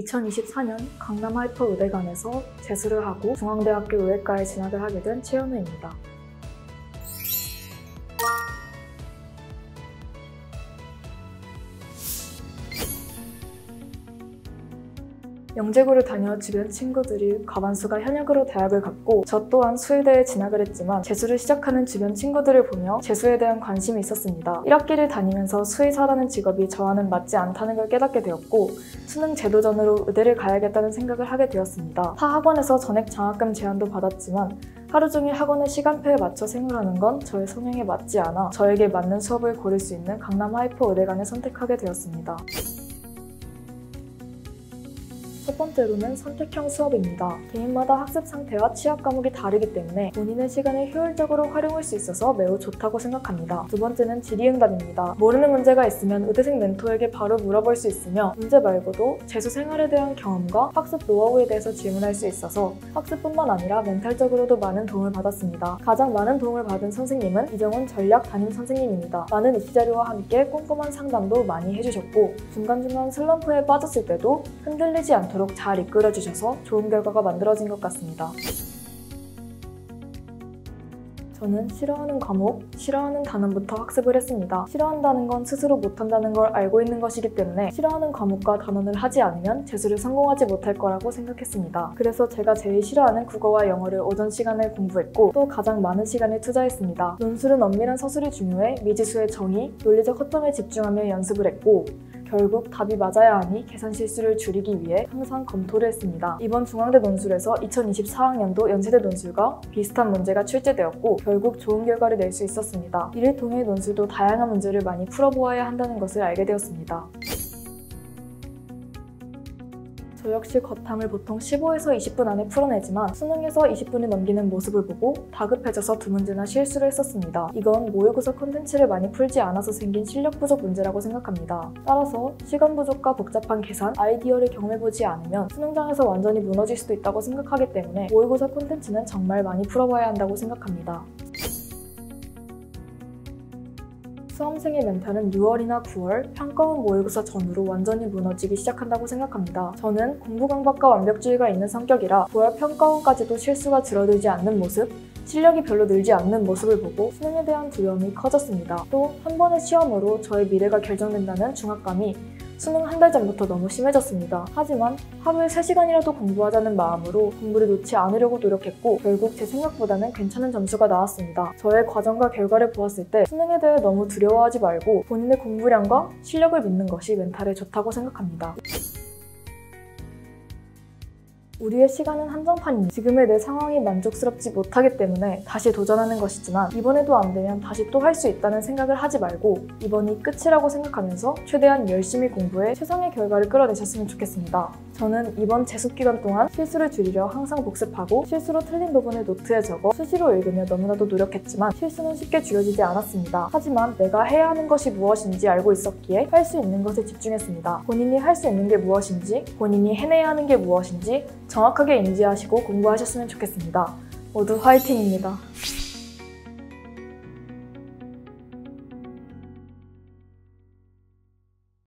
2024년 강남 하이퍼의대관에서 재수를 하고 중앙대학교 의예과에 진학을 하게 된 최현우입니다. 영재고를 다녀 주변 친구들이 과반수가 현역으로 대학을 갔고 저 또한 수의대에 진학을 했지만 재수를 시작하는 주변 친구들을 보며 재수에 대한 관심이 있었습니다. 1학기를 다니면서 수의사라는 직업이 저와는 맞지 않다는 걸 깨닫게 되었고 수능 제도전으로 의대를 가야겠다는 생각을 하게 되었습니다. 타 학원에서 전액 장학금 제안도 받았지만 하루 종일 학원의 시간표에 맞춰 생활하는 건 저의 성향에 맞지 않아 저에게 맞는 수업을 고를 수 있는 강남 하이퍼의대관을 선택하게 되었습니다. 첫 번째로는 선택형 수업입니다. 개인마다 학습 상태와 취약 과목이 다르기 때문에 본인의 시간을 효율적으로 활용할 수 있어서 매우 좋다고 생각합니다. 두 번째는 질의응답입니다. 모르는 문제가 있으면 의대생 멘토에게 바로 물어볼 수 있으며 문제 말고도 재수 생활에 대한 경험과 학습 노하우에 대해서 질문할 수 있어서 학습뿐만 아니라 멘탈적으로도 많은 도움을 받았습니다. 가장 많은 도움을 받은 선생님은 이정훈 전략 담임 선생님입니다. 많은 입시 자료와 함께 꼼꼼한 상담도 많이 해주셨고 중간중간 슬럼프에 빠졌을 때도 흔들리지 않도록 잘 이끌어주셔서 좋은 결과가 만들어진 것 같습니다. 저는 싫어하는 과목, 싫어하는 단원부터 학습을 했습니다. 싫어한다는 건 스스로 못한다는 걸 알고 있는 것이기 때문에 싫어하는 과목과 단원을 하지 않으면 재수를 성공하지 못할 거라고 생각했습니다. 그래서 제가 제일 싫어하는 국어와 영어를 오전 시간에 공부했고 또 가장 많은 시간을 투자했습니다. 논술은 엄밀한 서술이 중요해 미지수의 정의, 논리적 허점에 집중하며 연습을 했고 결국 답이 맞아야 하니 계산 실수를 줄이기 위해 항상 검토를 했습니다. 이번 중앙대 논술에서 2024학년도 연세대 논술과 비슷한 문제가 출제되었고 결국 좋은 결과를 낼 수 있었습니다. 이를 통해 논술도 다양한 문제를 많이 풀어보아야 한다는 것을 알게 되었습니다. 저 역시 겉함을 보통 15에서 20분 안에 풀어내지만 수능에서 20분을 넘기는 모습을 보고 다급해져서 두 문제나 실수를 했었습니다. 이건 모의고사 콘텐츠를 많이 풀지 않아서 생긴 실력 부족 문제라고 생각합니다. 따라서 시간 부족과 복잡한 계산, 아이디어를 경험해보지 않으면 수능장에서 완전히 무너질 수도 있다고 생각하기 때문에 모의고사 콘텐츠는 정말 많이 풀어봐야 한다고 생각합니다. 수험생의 멘탈은 6월이나 9월 평가원 모의고사 전후로 완전히 무너지기 시작한다고 생각합니다. 저는 공부 강박과 완벽주의가 있는 성격이라 9월 평가원까지도 실수가 줄어들지 않는 모습, 실력이 별로 늘지 않는 모습을 보고 수능에 대한 두려움이 커졌습니다. 또 한 번의 시험으로 저의 미래가 결정된다는 중압감이 수능 한 달 전부터 너무 심해졌습니다. 하지만 하루에 3시간이라도 공부하자는 마음으로 공부를 놓지 않으려고 노력했고 결국 제 생각보다는 괜찮은 점수가 나왔습니다. 저의 과정과 결과를 보았을 때 수능에 대해 너무 두려워하지 말고 본인의 공부량과 실력을 믿는 것이 멘탈에 좋다고 생각합니다. 우리의 시간은 한정판입니다. 지금의 내 상황이 만족스럽지 못하기 때문에 다시 도전하는 것이지만 이번에도 안 되면 다시 또 할 수 있다는 생각을 하지 말고 이번이 끝이라고 생각하면서 최대한 열심히 공부해 최상의 결과를 끌어내셨으면 좋겠습니다. 저는 이번 재수 기간 동안 실수를 줄이려 항상 복습하고 실수로 틀린 부분을 노트에 적어 수시로 읽으며 너무나도 노력했지만 실수는 쉽게 줄여지지 않았습니다. 하지만 내가 해야 하는 것이 무엇인지 알고 있었기에 할 수 있는 것에 집중했습니다. 본인이 할 수 있는 게 무엇인지, 본인이 해내야 하는 게 무엇인지 정확하게 인지하시고 공부하셨으면 좋겠습니다. 모두 화이팅입니다.